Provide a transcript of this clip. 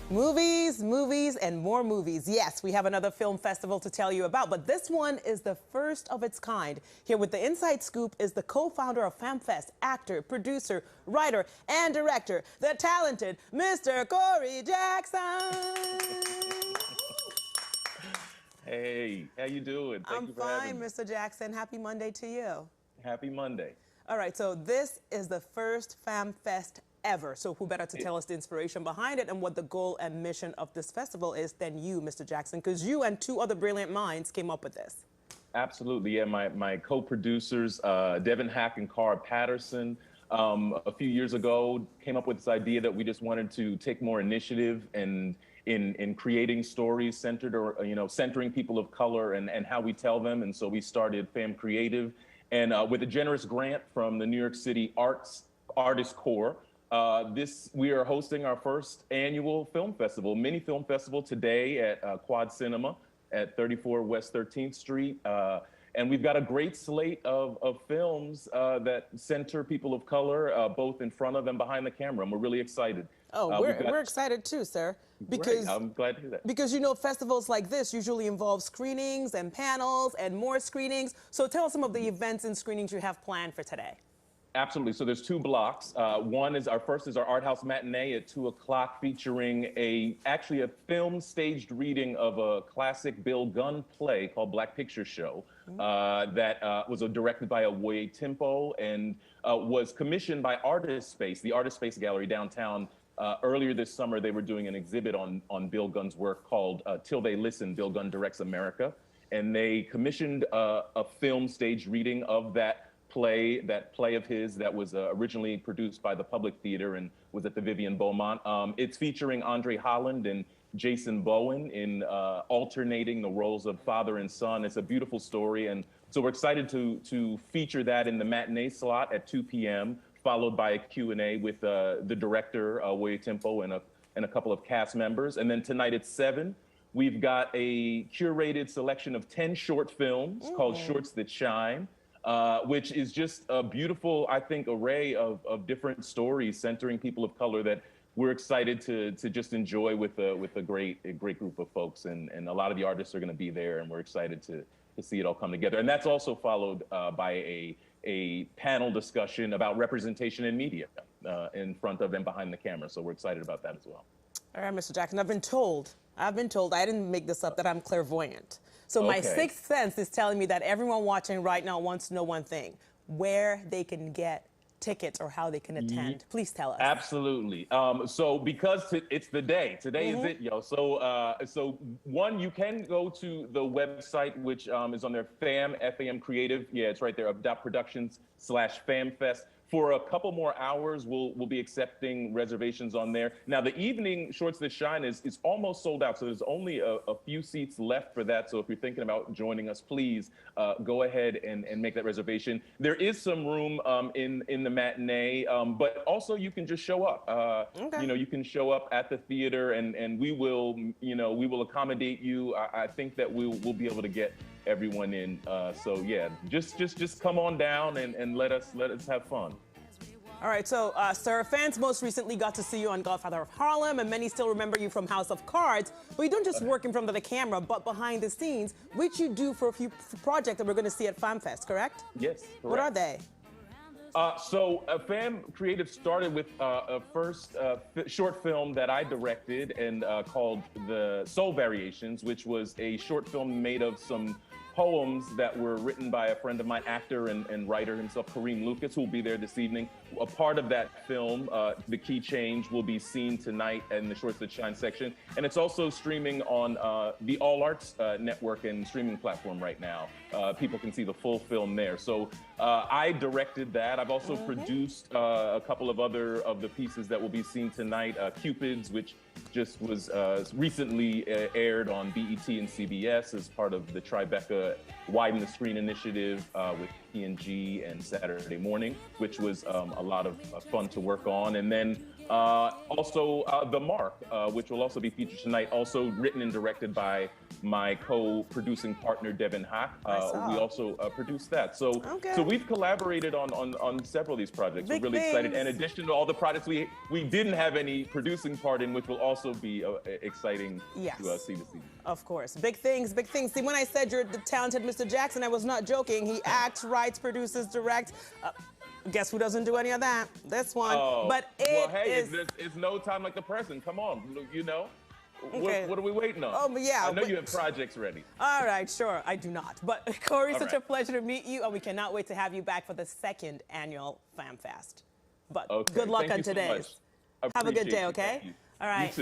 Movies, movies, and more movies. Yes, we have another film festival to tell you about, but this one is the first of its kind. Here with the inside scoop is the co-founder of FAMfest, actor, producer, writer, and director, the talented Mr. Korey Jackson. Hey, how you doing? Thank you for having me. I'm fine, Mr. Jackson. Happy Monday to you. Happy Monday. All right, so this is the first FAMfest ever. So who better to tell us the inspiration behind it and what the goal and mission of this festival is than you, Mr. Jackson, because you and two other brilliant minds came up with this. Absolutely, yeah. My co-producers, Devin Hack and Cara Patterson, a few years ago came up with this idea that we just wanted to take more initiative and in creating stories centered or centering people of color and how we tell them. And so we started Fam Creative, and with a generous grant from the New York City Artist Corps. We are hosting our first annual film festival, mini film festival today at Quad Cinema at 34 West 13th Street. And we've got a great slate of films that center people of color, both in front of and behind the camera. And we're really excited. Oh, we're excited too, sir. Because great. I'm glad to hear that. Because, you know, festivals like this usually involve screenings and panels and more screenings. So tell us some of the events and screenings you have planned for today. Absolutely. So there's two blocks. Our first is our art house matinee at 2 o'clock, featuring actually a film staged reading of a classic Bill Gunn play called Black Picture Show that was directed by Woye Timpo and was commissioned by Artist Space, the Artist Space Gallery downtown. Earlier this summer, they were doing an exhibit on Bill Gunn's work called Till They Listen, Bill Gunn Directs America. And they commissioned a film staged reading of that play of his that was originally produced by the Public Theater and was at the Vivian Beaumont. It's featuring Andre Holland and Jason Bowen in alternating the roles of father and son. It's a beautiful story, and so we're excited to feature that in the matinee slot at 2 p.m., followed by a Q&A with the director, Woye Timpo, and a couple of cast members. And then tonight at 7, we've got a curated selection of 10 short films called Shorts That Shine. Which is just a beautiful, I think, array of different stories centering people of color that we're excited to just enjoy with a great group of folks. And a lot of the artists are going to be there, and we're excited to see it all come together. And that's also followed by a panel discussion about representation in media in front of and behind the camera. So we're excited about that as well. All right, Mr. Jackson, I've been told, I didn't make this up, that I'm clairvoyant. So my sixth sense is telling me that everyone watching right now wants to know one thing: where they can get tickets or how they can attend. Please tell us. Absolutely. So because it's the day, today is it, yo. So one, you can go to the website, which is on their FAM Creative. Yeah, it's right there, Productions/FAMfest. For a couple more hours, we'll be accepting reservations on there. Now, the evening Shorts That Shine is almost sold out, so there's only a few seats left for that. So if you're thinking about joining us, please go ahead and make that reservation. There is some room in the matinee, but also you can just show up. You can show up at the theater, and we will accommodate you. I think that we'll be able to get everyone in. So yeah, just come on down and let us have fun. All right, so sir, fans most recently got to see you on Godfather of Harlem, and many still remember you from House of Cards. But you don't just work in front of the camera, but behind the scenes, which you do for a few projects that we're going to see at FAMfest, correct? Yes, correct. What are they? So Fam Creative started with a first short film that I directed and called The Soul Variations, which was a short film made of some poems that were written by a friend of mine, actor and writer himself, Kareem Lucas, who will be there this evening. A part of that film, The Key Change, will be seen tonight in the Shorts That Shine section. And it's also streaming on the All Arts Network and streaming platform right now. People can see the full film there. So I directed that. I've also produced a couple of other of the pieces that will be seen tonight. Cupids, which just was recently aired on BET and CBS as part of the Tribeca Widen the Screen initiative with P&G and Saturday Morning, which was a lot of fun to work on. And then Also, The Mark, which will also be featured tonight, also written and directed by my co-producing partner, Devin Hack. We also produced that. So we've collaborated on several of these projects. We're really excited. In addition to all the projects we didn't have any producing part in, which will also be exciting to see this evening. Of course. Big things, big things. See, when I said you're the talented Mr. Jackson, I was not joking. He acts, writes, produces, directs. Guess who doesn't do any of that? This one. But it's no time like the present. Come on, you know. What are we waiting on? Oh, yeah. I know you have projects ready. All right, sure. I do not. But Korey, such a pleasure to meet you, and we cannot wait to have you back for the 2nd annual FAMfest. But good luck on today's. So have a good day, okay? All right.